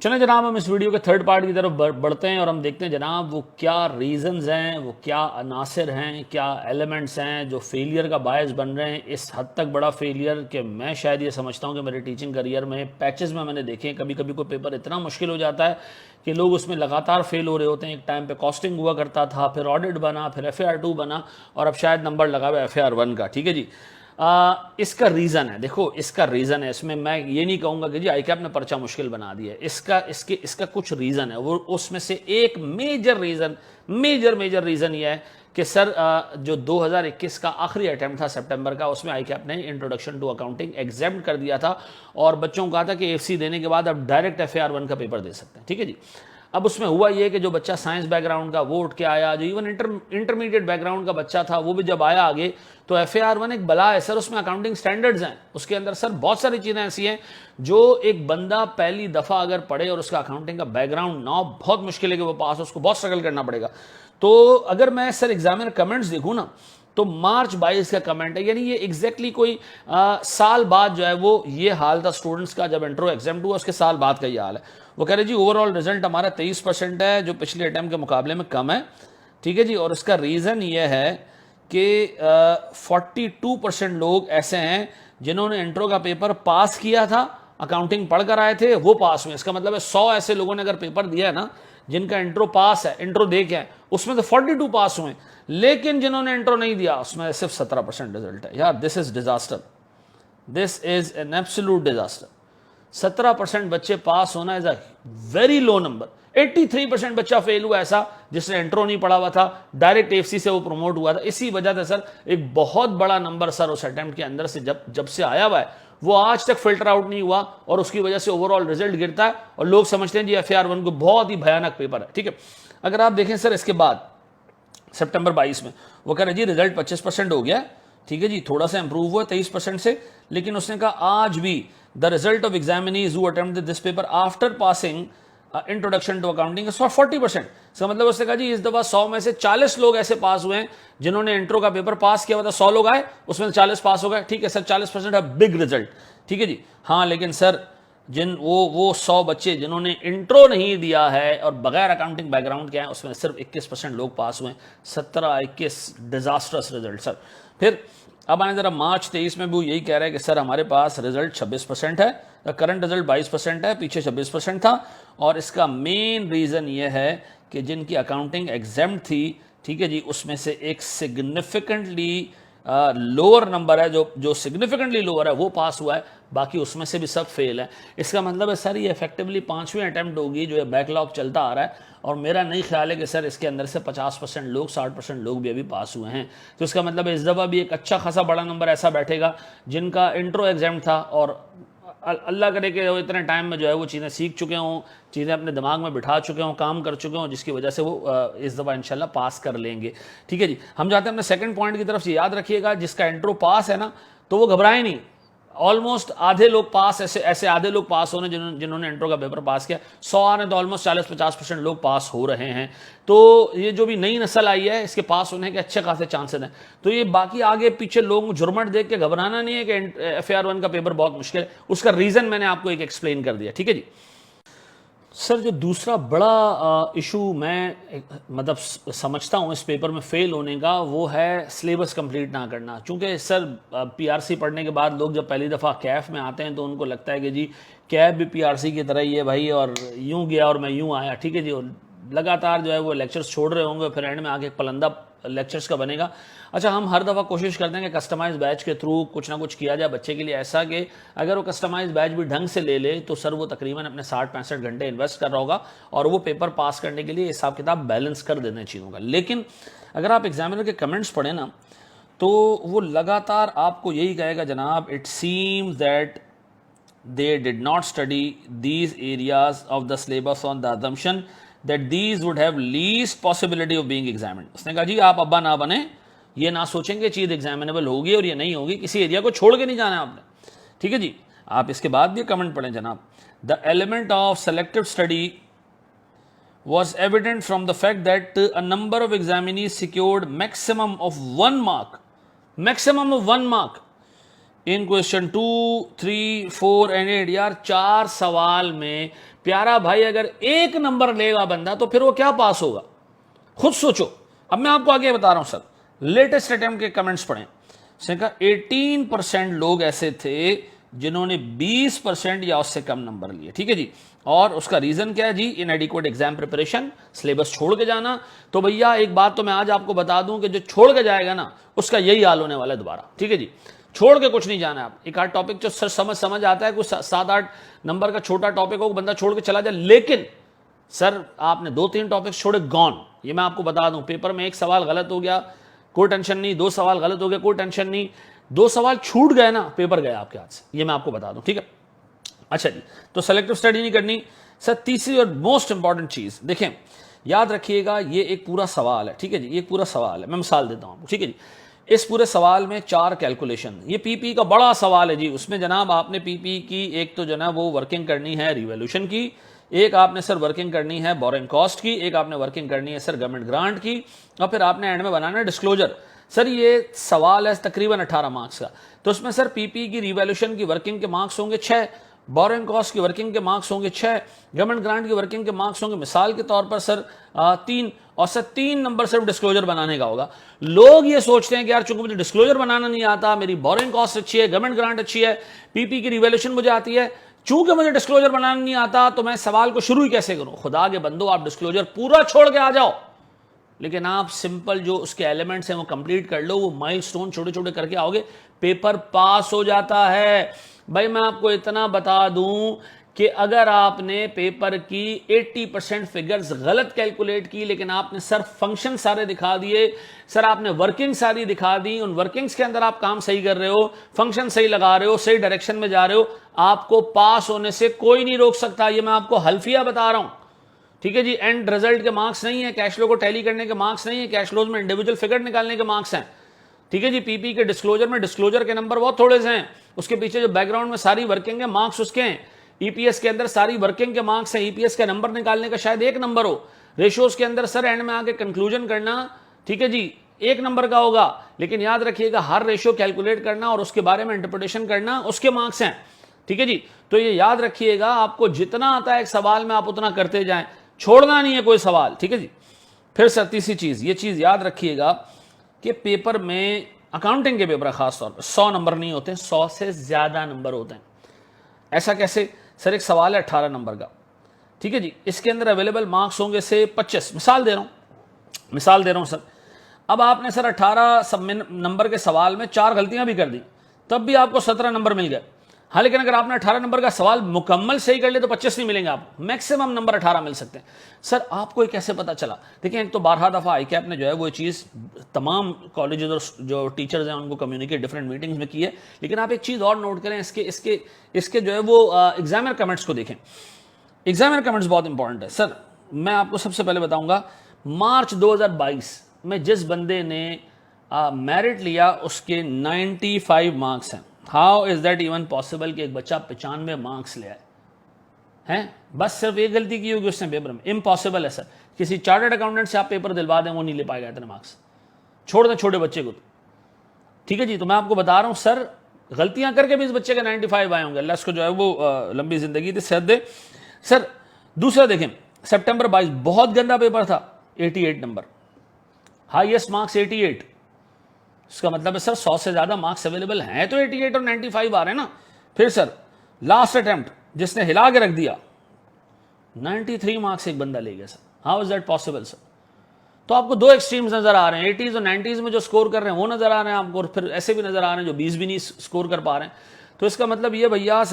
चलें जनाब, हम इस वीडियो के थर्ड पार्ट की तरफ बढ़ते हैं और हम देखते हैं जनाब वो क्या रीज़न्स हैं, वो क्या अनासर हैं, क्या एलिमेंट्स हैं जो फेलियर का बायस बन रहे हैं। इस हद तक बड़ा फेलियर कि मैं शायद ये समझता हूँ कि मेरे टीचिंग करियर में पैचेस में मैंने देखे हैं, कभी कभी कोई पेपर इतना मुश्किल हो जाता है कि लोग उसमें लगातार फेल हो रहे होते हैं। एक टाइम पे कॉस्टिंग हुआ करता था, फिर ऑडिट बना, फिर FAR 2 बना और अब शायद नंबर लगा हुआ FAR 1 का। ठीक है जी। इसका रीज़न है, देखो इसका रीज़न है, इसमें मैं ये नहीं कहूँगा कि जी ICAP ने पर्चा मुश्किल बना दिया है। इसका कुछ रीज़न है। वो उसमें से एक मेजर रीज़न ये है कि सर जो 2021 का आखिरी अटैम्प्ट था सितंबर का, उसमें ICAP ने इंट्रोडक्शन टू अकाउंटिंग एग्जाम कर दिया था और बच्चों को कहा था कि AFC देने के बाद अब डायरेक्ट FAR 1 का पेपर दे सकते हैं। ठीक है जी। अब उसमें हुआ ये कि जो बच्चा साइंस बैकग्राउंड का वो उठ के आया, जो इवन इंटरमीडिएट बैकग्राउंड का बच्चा था वो भी जब आया आगे, तो FAR 1 एक बला है सर, उसमें अकाउंटिंग स्टैंडर्ड्स हैं, उसके अंदर सर बहुत सारी चीज़ें ऐसी हैं जो एक बंदा पहली दफ़ा अगर पढ़े और उसका अकाउंटिंग का बैकग्राउंड ना हो, बहुत मुश्किल है कि वो पास हो, उसको बहुत स्ट्रगल करना पड़ेगा। तो अगर मैं सर एग्जामिनर कमेंट्स देखूँ ना, तो मार्च 22 का कमेंट है, यानी ये एग्जैक्टली कोई साल बाद जो है वो ये हाल था स्टूडेंट्स का जब इंट्रो एग्जाम हुआ, उसके साल बाद का ये हाल है। वो कह रहे जी ओवरऑल रिजल्ट हमारा 23% है, जो पिछले अटैम्प्ट के मुकाबले में कम है। ठीक है जी। और इसका रीज़न ये है कि 42% लोग ऐसे हैं जिन्होंने इंट्रो का पेपर पास किया था, अकाउंटिंग पढ़ कर आए थे, वो पास हुए। इसका मतलब है 100 ऐसे लोगों ने अगर पेपर दिया है ना, जिनका इंट्रो पास है, इंट्रो दे के है, उसमें तो 42 पास हुए, लेकिन जिन्होंने इंट्रो नहीं दिया उसमें सिर्फ 17% रिजल्ट है। यार this is disaster, this is an absolute disaster. 17% बच्चे पास होना is a very low number. 83% बच्चा फेल हुआ ऐसा जिसने इंट्रो नहीं पढ़ा हुआ था, डायरेक्ट AFC से वो प्रमोट हुआ था। इसी वजह से सर एक बहुत बड़ा नंबर सर उस अटेम्प्ट के अंदर से जब से आया हुआ है वो आज तक फिल्टर आउट नहीं हुआ और उसकी वजह से ओवरऑल रिजल्ट गिरता है और लोग समझते हैं जी FAR 1 को बहुत ही भयानक पेपर है। ठीक है। अगर आप देखें सर इसके बाद सितंबर 22 में वो कह रहे जी रिजल्ट 25% हो गया। ठीक है जी, थोड़ा सा इंप्रूव हुआ 23% से, लेकिन उसने कहा आज भी the result of examinees who attempted this paper after passing introduction to accounting for 40%। इसका मतलब उसने कहा जी इस दफा 100 में से 40 लोग ऐसे पास हुए हैं जिन्होंने इंट्रो का पेपर पास किया हुआ था। 100 लोग आए, उसमें 40 पास हो गए। ठीक है सर, 40% है बिग रिजल्ट। ठीक है जी। हाँ, लेकिन सर वो 100 बच्चे जिन्होंने इंट्रो नहीं दिया है और बगैर अकाउंटिंग बैकग्राउंड के हैं, उसमें सिर्फ 21% लोग पास हुए। 17-21 डिजास्टर्स रिजल्ट सर। फिर अब आए जरा मार्च 23 में भी यही कह रहे हैं कि सर हमारे पास रिजल्ट 26% है, करंट रिजल्ट 22% है, पीछे 26% था। और इसका मेन रीज़न ये है कि जिनकी अकाउंटिंग एग्जाम थी, ठीक है जी, उसमें से एक सिग्निफिकेंटली लोअर नंबर है, जो सिग्निफिकेंटली लोअर है वो पास हुआ है, बाकी उसमें से भी सब फेल है। इसका मतलब है सर ये इफेक्टिवली 5वीं अटैम्प्ट होगी जो ये बैकलॉग चलता आ रहा है। और मेरा नहीं ख्याल है कि सर इसके अंदर से 50% लोग, 60% लोग भी अभी पास हुए हैं। तो इसका मतलब है इस दफ़ा भी एक अच्छा खासा बड़ा नंबर ऐसा बैठेगा जिनका इंट्रो एग्जाम था और अल्लाह करे कि वो इतने टाइम में जो है वो चीज़ें सीख चुके हों, चीज़ें अपने दिमाग में बिठा चुके हों, काम कर चुके हों, जिसकी वजह से वो इस दफ़ा इंशाल्लाह पास कर लेंगे। ठीक है जी। हम जाते हैं अपने सेकंड पॉइंट की तरफ से। याद रखिएगा जिसका इंट्रो पास है ना, तो वो घबराए नहीं। ऑलमोस्ट आधे लोग पास, ऐसे आधे लोग पास होने जिन्होंने इंट्रो का पेपर पास किया। 100 आ रहे तो ऑलमोस्ट 40-50% लोग पास हो रहे हैं। तो ये जो भी नई नस्ल आई है इसके पास होने के अच्छे खासे चांसेस हैं। तो ये बाकी आगे पीछे लोगों को झुरमट देख के घबराना नहीं है कि FAR 1 का पेपर बहुत मुश्किल है। उसका रीजन मैंने आपको एक एक्सप्लेन कर दिया। ठीक है जी। सर जो दूसरा बड़ा इशू मैं मतलब समझता हूँ इस पेपर में फेल होने का, वो है सिलेबस कंप्लीट ना करना। चूँकि सर PRC पढ़ने के बाद लोग जब पहली दफ़ा कैफ में आते हैं तो उनको लगता है कि जी कैफ भी PRC की तरह ही है भाई, और यूँ गया और मैं यूँ आया। ठीक है जी। और लगातार जो है वो लेक्चर्स छोड़ रहे होंगे, फिर एंड में आके पलंदा लेक्चर्स का बनेगा। अच्छा, हम हर दफ़ा कोशिश करते हैं कि कस्टमाइज बैच के थ्रू कुछ ना कुछ किया जाए बच्चे के लिए, ऐसा कि अगर वो कस्टमाइज बैच भी ढंग से ले ले तो सर वो तकरीबन अपने 60-65 घंटे इन्वेस्ट कर रहा होगा और वो पेपर पास करने के लिए हिसाब किताब बैलेंस कर देना चीज़ों का। लेकिन अगर आप एग्जामिनर के कमेंट्स पढ़ें ना, तो वो लगातार आपको यही कहेगा जनाब it seems that they did not study these areas of the syllabus on the assumption that these would have least possibility of being examined। उसने कहा जी आप अब्बा ना बने, ये ना सोचेंगे चीज़ एग्जामिनेबल होगी और ये नहीं होगी, किसी एरिया को छोड़ के नहीं जाना है आपने। ठीक है जी। आप इसके बाद भी कमेंट पढ़ें जनाब। The element of selective study was evident from the fact that a number of examinees secured maximum of 1 mark in question 2, 3, 4 and 8, यार 4 सवाल में प्यारा भाई अगर 1 नंबर लेगा बंदा तो फिर वो क्या पास होगा, खुद सोचो। अब मैं आपको आगे बता रहा हूं सर, लेटेस्ट अटेम्प्ट के कमेंट्स पढ़ें। 18% लोग ऐसे थे जिन्होंने 20% या उससे कम नंबर लिए, ठीक है जी। और उसका रीजन क्या है जी, इनएडिक्वेट एग्जाम प्रिपरेशन, सिलेबस छोड़ के जाना। तो भैया एक बात तो मैं आज आपको बता दूं कि जो छोड़ के जाएगा ना उसका यही हाल होने वाला है दोबारा, ठीक है जी। छोड़ के कुछ नहीं जाना है। आप एक आध टॉपिक जो सर समझ आता है, कुछ 7-8 नंबर का छोटा टॉपिक हो, बंदा छोड़ के चला जाए, लेकिन सर आपने 2-3 टॉपिक्स छोड़े, गॉन। ये मैं आपको बता दूं, पेपर में 1 सवाल गलत हो गया कोई टेंशन नहीं, 2 सवाल गलत हो गया कोई टेंशन नहीं, 2 सवाल छूट गए ना पेपर गया आपके हाथ से, ये मैं आपको बता दूं, ठीक है। अच्छा जी, तो सेलेक्टिव स्टडी नहीं करनी। सर तीसरी और मोस्ट इंपॉर्टेंट चीज देखें, याद रखिएगा, ये एक पूरा सवाल है, ठीक है जी, ये पूरा सवाल है, मैं मिसाल देता हूं, ठीक है जी। इस पूरे सवाल में 4 कैलकुलेशन, ये पीपी का बड़ा सवाल है जी। उसमें जनाब आपने पीपी की एक तो जनाब वो वर्किंग करनी है रिवॉल्यूशन की, एक आपने सर वर्किंग करनी है बोरिंग कॉस्ट की, एक आपने वर्किंग करनी है सर गवर्नमेंट ग्रांट की, और फिर आपने एंड में बनाना है डिस्क्लोजर। सर ये सवाल है तकरीबन 18 मार्क्स का। तो उसमें सर पीपी की रिवॉल्यूशन की वर्किंग के मार्क्स होंगे 6, बोरिंग कॉस्ट की वर्किंग के मार्क्स होंगे 6, गवर्नमेंट ग्रांट की वर्किंग के मार्क्स होंगे मिसाल के तौर पर सर 3, और सर 3 नंबर सिर्फ डिस्क्लोजर बनाने का होगा। लोग ये सोचते हैं कि यार चूंकि मुझे डिस्क्लोजर बनाना नहीं आता, मेरी बोरिंग कॉस्ट अच्छी है, गवर्नमेंट ग्रांट अच्छी है, पीपी की रिवॉल्यूशन मुझे आती है, चूंकि मुझे डिस्क्लोजर बनाना नहीं आता तो मैं सवाल को शुरू ही कैसे करूं। खुदा के बंदो, आप डिस्क्लोजर पूरा छोड़ के आ जाओ, लेकिन आप सिंपल जो उसके एलिमेंट्स हैं वो कंप्लीट कर लो, वो माइलस्टोन छोटे छोटे करके आओगे, पेपर पास हो जाता है। भाई मैं आपको इतना बता दूं कि अगर आपने पेपर की 80% फिगर्स गलत कैलकुलेट की, लेकिन आपने सर फंक्शन सारे दिखा दिए, सर आपने वर्किंग सारी दिखा दी, उन वर्किंग्स के अंदर आप काम सही कर रहे हो, फंक्शन सही लगा रहे हो, सही डायरेक्शन में जा रहे हो, आपको पास होने से कोई नहीं रोक सकता। ये मैं आपको हल्फिया बता रहा हूं, ठीक है जी। एंड रिजल्ट के मार्क्स नहीं है, कैश फ्लो को टैली करने के मार्क्स नहीं है, कैश फ्लोज में इंडिविजुअल फिगर निकालने के मार्क्स हैं, ठीक है जी। पीपी के डिस्क्लोजर में डिस्क्लोजर के नंबर बहुत थोड़े से हैं, उसके पीछे जो बैकग्राउंड में सारी वर्किंग है मार्क्स उसके हैं। ईपीएस के अंदर सारी वर्किंग के मार्क्स हैं, ईपीएस का नंबर निकालने का शायद 1 नंबर हो, रेशियोज के अंदर सर एंड में आके कंक्लूजन करना, ठीक है जी, 1 नंबर का होगा। लेकिन याद रखिएगा हर रेशियो कैलकुलेट करना और उसके बारे में इंटरप्रिटेशन करना, उसके मार्क्स हैं, ठीक है जी। तो ये याद रखिएगा, आपको जितना आता है एक सवाल में आप उतना करते जाएं, छोड़ना नहीं है कोई सवाल, ठीक है जी। फिर सर तीसरी चीज, ये चीज याद रखिएगा कि पेपर में, अकाउंटिंग के पेपर खासतौर पर 100 नंबर नहीं होते, 100 से ज्यादा नंबर होते हैं। ऐसा कैसे सर, एक सवाल है 18 नंबर का, ठीक है जी, इसके अंदर अवेलेबल मार्क्स होंगे से 25, मिसाल दे रहा हूं सर। अब आपने सर 18 नंबर के सवाल में 4 गलतियां भी कर दी, तब भी आपको 17 नंबर मिल गए। हाँ, लेकिन अगर आपने 18 नंबर का सवाल मुकम्मल सही कर लिया तो 25 नहीं मिलेंगे आपको, मैक्सिमम नंबर 18 मिल सकते हैं। सर आपको ये कैसे पता चला? देखिए एक तो 12 दफा आईकैप ने जो है वो चीज़ तमाम कॉलेजेस और जो टीचर्स हैं उनको कम्युनिकेट डिफरेंट मीटिंग्स में की है, लेकिन आप एक चीज़ और नोट करें, इसके जो है वो एग्जामिनर कमेंट्स को देखें। एग्जामिनर कमेंट्स बहुत इंपॉर्टेंट है सर। मैं आपको सबसे पहले बताऊंगा, मार्च 2022 में जिस बंदे ने मेरिट लिया उसके 95 मार्क्स हैं। How is that even possible कि एक बच्चा 95 मार्क्स ले आए हैं? बस सिर्फ एक गलती की होगी उसने पेपर में, इम्पॉसिबल है सर। किसी चार्टर्ड अकाउंटेंट से आप पेपर दिलवा दें, वो नहीं ले पाएगा इतने मार्क्स, छोड़ दें छोटे बच्चे को, ठीक है जी। तो मैं आपको बता रहा हूं सर, गलतियां करके भी इस बच्चे के 95 आए होंगे, अल्लाह इसको जो है वो लंबी जिंदगी दे, सेहत दे। सर दूसरा देखें, सितंबर 22 बहुत गंदा पेपर था, 88 नंबर, हाईएस्ट मार्क्स 88। इसका मतलब है सर 100 से ज्यादा मार्क्स अवेलेबल हैं तो 88 और 95 आ रहे हैं ना। फिर सर लास्ट अटेम्प्ट जिसने हिला के रख दिया, 93 मार्क्स एक बंदा ले गया sir. How is that possible sir? तो आपको 2 एक्सट्रीम्स नजर आ रहे हैं, 80s और 90s में जो स्कोर कर रहे हैं वो नजर आ रहे हैं आपको, और फिर ऐसे भी नजर आ रहे हैं जो 20 भी नहीं स्कोर कर पा रहे हैं। तो इसका मतलब ये भैया